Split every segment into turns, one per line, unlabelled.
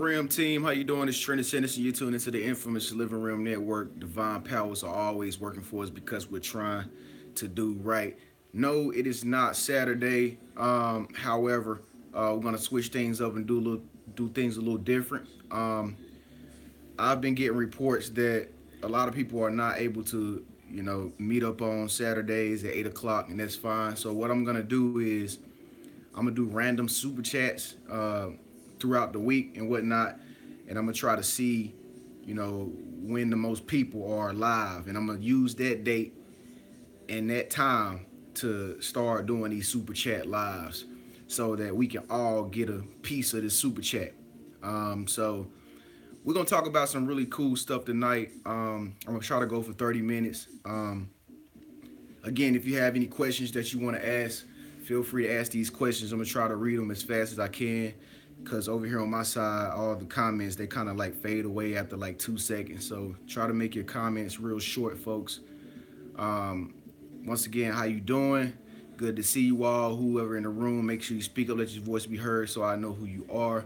Realm team? How you doing? It's Trent Tennyson. You're tuning into the infamous Living Realm Network. Divine powers are always working for us because we're trying to do right. No, it is not Saturday. However, we're gonna switch things up and do things a little different. I've been getting reports that a lot of people are not able to, meet up on Saturdays at 8 o'clock, and that's fine. So what I'm gonna do is I'm gonna do random super chats throughout the week and whatnot, and I'm gonna try to see, when the most people are live, and I'm gonna use that date and that time to start doing these super chat lives, so that we can all get a piece of this super chat. So we're gonna talk about some really cool stuff tonight. I'm gonna try to go for 30 minutes. Again, if you have any questions that you want to ask, feel free to ask these questions. I'm gonna try to read them as fast as I can, because over here on my side, all the comments, they kind of like fade away after like 2 seconds. So try to make your comments real short, folks. Once again, how you doing? Good to see you all. Whoever in the room, make sure you speak up, let your voice be heard, so I know who you are.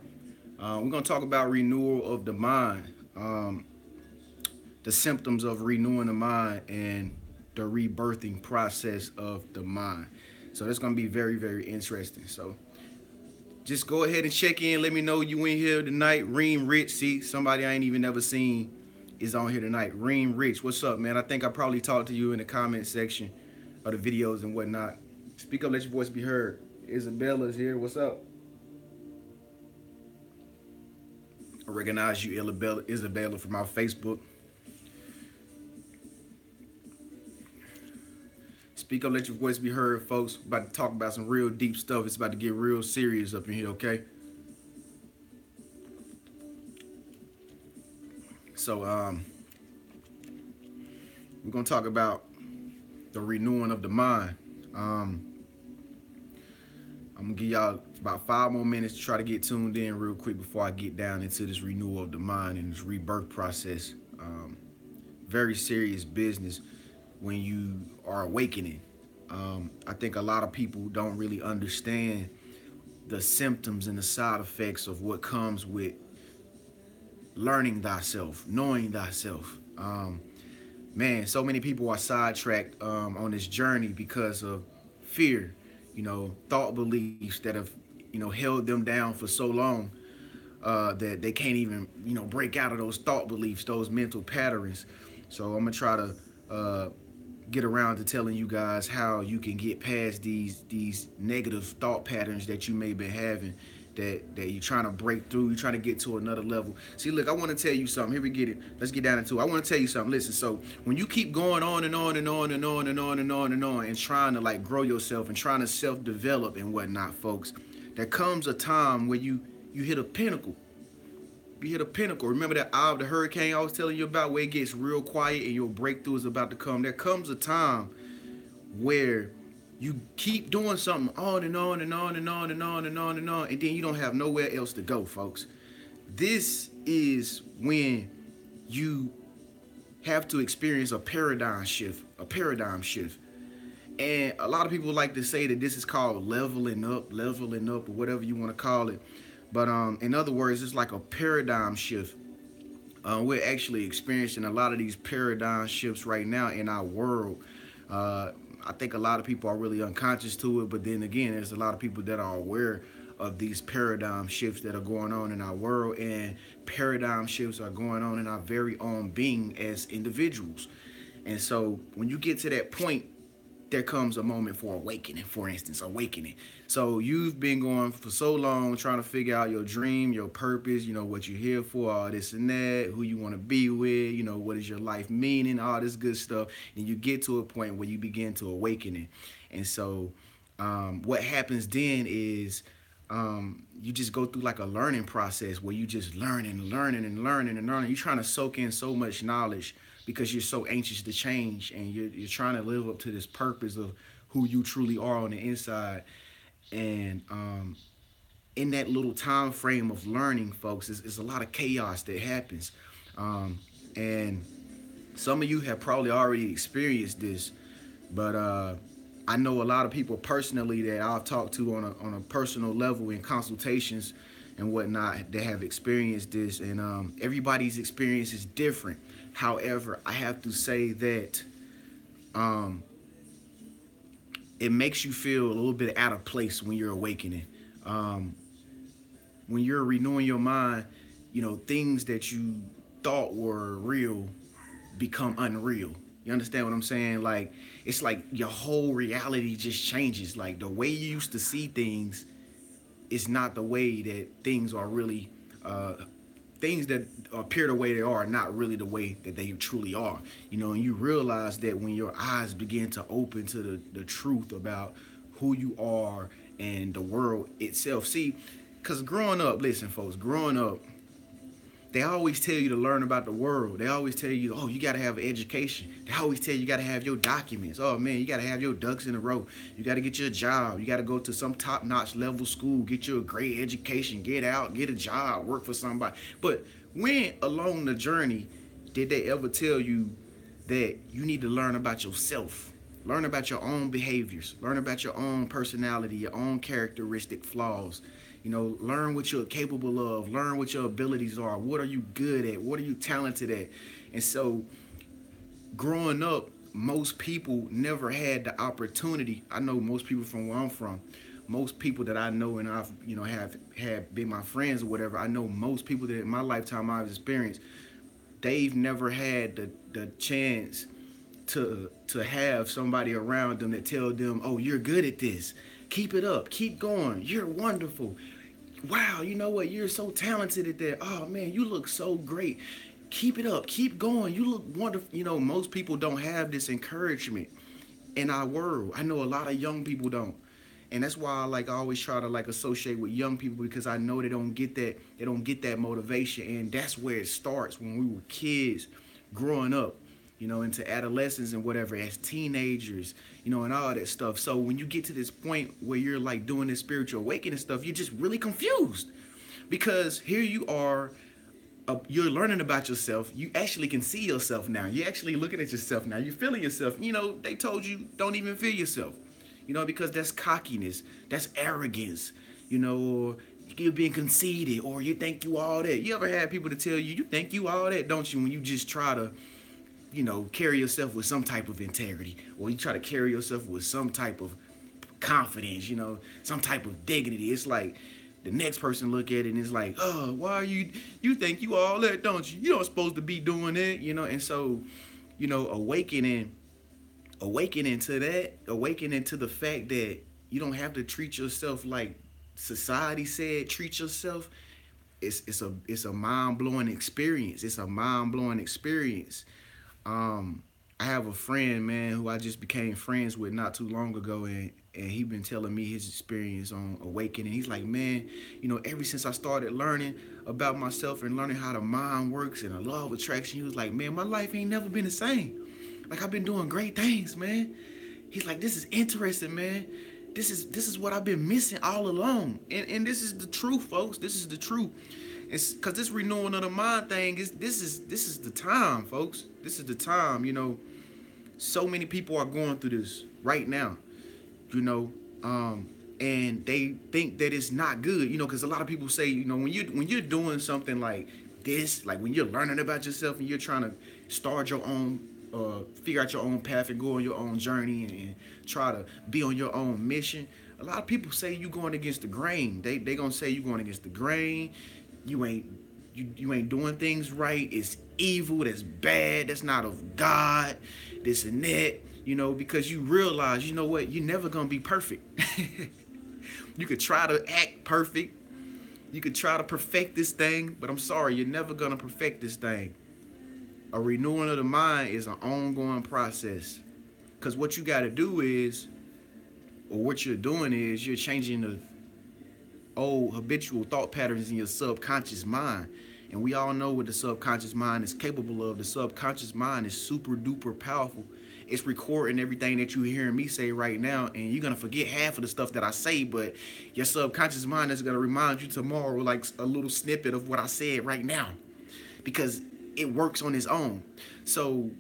We're gonna talk about renewal of the mind, the symptoms of renewing the mind, and the rebirthing process of the mind. So that's gonna be very, very interesting. So just go ahead and check in. Let me know you in here tonight. Reem Rich, see, somebody I ain't even never seen is on here tonight. Reem Rich, what's up, man? I think I probably talked to you in the comment section of the videos and whatnot. Speak up, let your voice be heard. Isabella's here, what's up? I recognize you, Isabella, from our Facebook. Speak up, let your voice be heard, folks. We're about to talk about some real deep stuff. It's about to get real serious up in here, okay? So, we're gonna talk about the renewing of the mind. I'm gonna give y'all about 5 more minutes to try to get tuned in real quick before I get down into this renewal of the mind and this rebirth process. Very serious business when you are awakening. I think a lot of people don't really understand the symptoms and the side effects of what comes with learning thyself, knowing thyself. Man, so many people are sidetracked on this journey because of fear, thought beliefs that have, held them down for so long that they can't even, break out of those thought beliefs, those mental patterns. So I'm gonna try to get around to telling you guys how you can get past these negative thought patterns that you may be having, that you're trying to break through, you're trying to get to another level. See, look, I want to tell you something. Here we get it. Let's get down into it. I want to tell you something. Listen, so when you keep going on and on and on and on and on and on and on and trying to like grow yourself and trying to self-develop and whatnot, folks, there comes a time where you hit a pinnacle. You hit a pinnacle. Remember that eye of the hurricane I was telling you about, where it gets real quiet and your breakthrough is about to come? There comes a time where you keep doing something on and on and on and on and on and on and on, and then you don't have nowhere else to go, folks. This is when you have to experience a paradigm shift, And a lot of people like to say that this is called leveling up, or whatever you want to call it. But in other words, it's like a paradigm shift. We're actually experiencing a lot of these paradigm shifts right now in our world. I think a lot of people are really unconscious to it, but then again, there's a lot of people that are aware of these paradigm shifts that are going on in our world, and paradigm shifts are going on in our very own being as individuals. And so when you get to that point, there comes a moment for awakening, for instance, awakening. So you've been going for so long trying to figure out your dream, your purpose, what you're here for, all this and that, who you want to be with, what is your life meaning, all this good stuff. And you get to a point where you begin to awaken. And so what happens then is you just go through like a learning process where you just learning. You're trying to soak in so much knowledge because you're so anxious to change, and you're trying to live up to this purpose of who you truly are on the inside. And in that little time frame of learning, folks, it's a lot of chaos that happens. And some of you have probably already experienced this, but I know a lot of people personally that I've talked to on a personal level in consultations and whatnot that have experienced this, and everybody's experience is different. However, I have to say that um, it makes you feel a little bit out of place when you're awakening. Um, when you're renewing your mind, things that you thought were real become unreal. You understand what I'm saying? Like, it's like your whole reality just changes. Like, the way you used to see things is not the way that things are really. Things that appear the way they are not really the way that they truly are. And you realize that when your eyes begin to open to the truth about who you are and the world itself. See, because growing up, listen, folks, growing up, they always tell you to learn about the world. They always tell you, oh, you got to have an education. They always tell you got to have your documents. Oh, man, you got to have your ducks in a row. You got to get your job. You got to go to some top-notch level school, get you a great education, get out, get a job, work for somebody. But when along the journey did they ever tell you that you need to learn about yourself? Learn about your own behaviors. Learn about your own personality, your own characteristic flaws. Learn what you're capable of. Learn what your abilities are. What are you good at? What are you talented at? And so, growing up, most people never had the opportunity. I know most people from where I'm from, most people that I know and I've, have been my friends or whatever. I know most people that in my lifetime I've experienced, they've never had the chance to have somebody around them that tell them, oh, you're good at this. Keep it up. Keep going. You're wonderful. Wow, you know what? You're so talented at that. Oh, man, you look so great. Keep it up. Keep going. You look wonderful. Most people don't have this encouragement in our world. I know a lot of young people don't. And that's why I always try to associate with young people, because I know they don't get that motivation. And that's where it starts when we were kids growing up, into adolescence and whatever, as teenagers, and all that stuff. So when you get to this point where you're doing this spiritual awakening stuff, you're just really confused, because here you are, you're learning about yourself. You actually can see yourself now. You're actually looking at yourself now. You're feeling yourself. They told you don't even feel yourself, because that's cockiness, that's arrogance, or you're being conceited, or you think you all that. You ever had people to tell you think you all that, don't you, when you just try to carry yourself with some type of integrity, or you try to carry yourself with some type of confidence, some type of dignity. It's like the next person look at it and it's like, oh, why are you think you all that, don't you? You don't supposed to be doing that, And so, awakening to that, awakening to the fact that you don't have to treat yourself like society said treat yourself. It's a mind-blowing experience. It's a mind-blowing experience. I have a friend, man, who I just became friends with not too long ago, and he been telling me his experience on awakening. He's like, man, ever since I started learning about myself and learning how the mind works and the law of attraction, he was like, man, my life ain't never been the same. I've been doing great things, man. He's like, this is interesting, man. This is what I've been missing all along. And this is the truth, folks. This is the truth. It's because this renewing of the mind thing this is the time, folks. This is the time. So many people are going through this right now. And they think that it's not good. Because a lot of people say, when you're doing something like this, like when you're learning about yourself and you're trying to start your own, figure out your own path and go on your own journey and try to be on your own mission. A lot of people say you going against the grain. They gonna say you going against the grain. You ain't doing things right. It's evil. That's bad. That's not of God. This and that. Because you realize, what? You're never gonna be perfect. You could try to act perfect. You could try to perfect this thing, but I'm sorry, you're never gonna perfect this thing. A renewing of the mind is an ongoing process. Because what you got to do is, or what you're doing is, you're changing the old habitual thought patterns in your subconscious mind. And we all know what the subconscious mind is capable of. The subconscious mind is super duper powerful. It's recording everything that you're hearing me say right now, and you're going to forget half of the stuff that I say, but your subconscious mind is going to remind you tomorrow like a little snippet of what I said right now, because it works on its own. So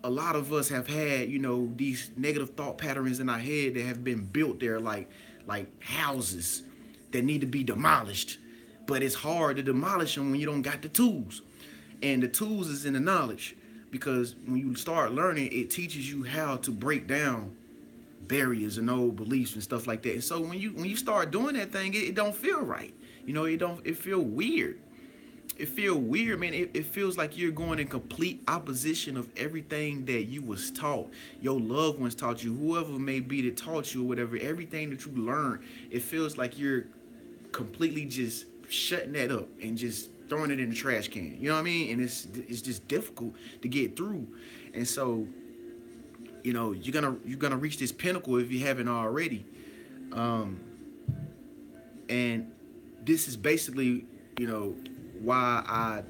a lot of us have had, these negative thought patterns in our head that have been built there like houses that need to be demolished. but it's hard to demolish them when you don't got the tools. And the tools is in the knowledge, because when you start learning, it teaches you how to break down barriers and old beliefs and stuff like that. And so when you start doing that thing, it don't feel right. It feel weird. It feel weird, man. It feels like you're going in complete opposition of everything that you was taught. Your loved ones taught you, whoever may be that taught you or whatever, everything that you learned, it feels like you're completely just shutting that up and just throwing it in the trash can. You know what I mean? And it's just difficult to get through. And so, you're gonna reach this pinnacle if you haven't already. Um, and this is basically, why I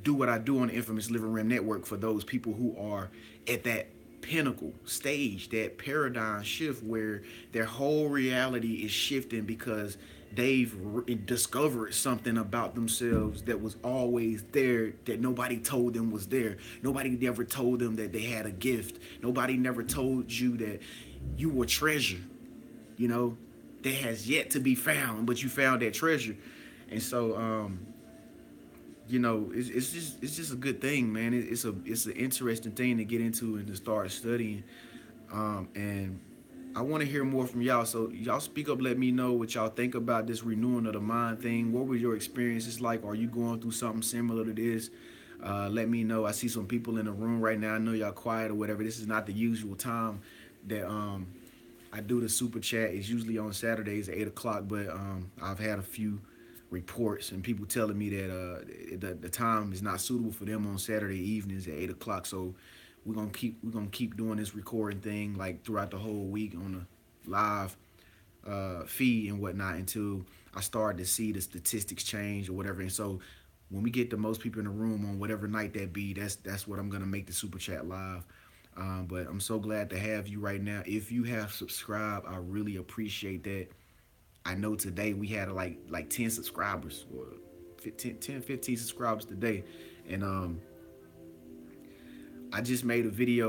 do what I do on the Infamous Living Realm Network, for those people who are at that pinnacle stage, that paradigm shift where their whole reality is shifting because they've discovered something about themselves that was always there, that nobody told them was there. Nobody never told them that they had a gift. Nobody never told you that you were treasure, that has yet to be found, but you found that treasure. And so, it's just a good thing, man. It's an interesting thing to get into and to start studying. And I want to hear more from y'all. So y'all speak up, let me know what y'all think about this renewing of the mind thing. What were your experiences like? Are you going through something similar to this? Let me know. I see some people in the room right now. I know y'all quiet or whatever. This is not the usual time that I do the super chat. It's usually on Saturdays at 8 o'clock, but I've had a few reports and people telling me that the time is not suitable for them on Saturday evenings at 8 o'clock. So we're gonna keep doing this recording thing like throughout the whole week on the live feed and whatnot until I start to see the statistics change or whatever. And so when we get the most people in the room on whatever night that be, that's what I'm gonna make the super chat live. But I'm so glad to have you right now. If you have subscribed, I really appreciate that. I know today we had like 10 subscribers, or 15 subscribers today. And I just made a video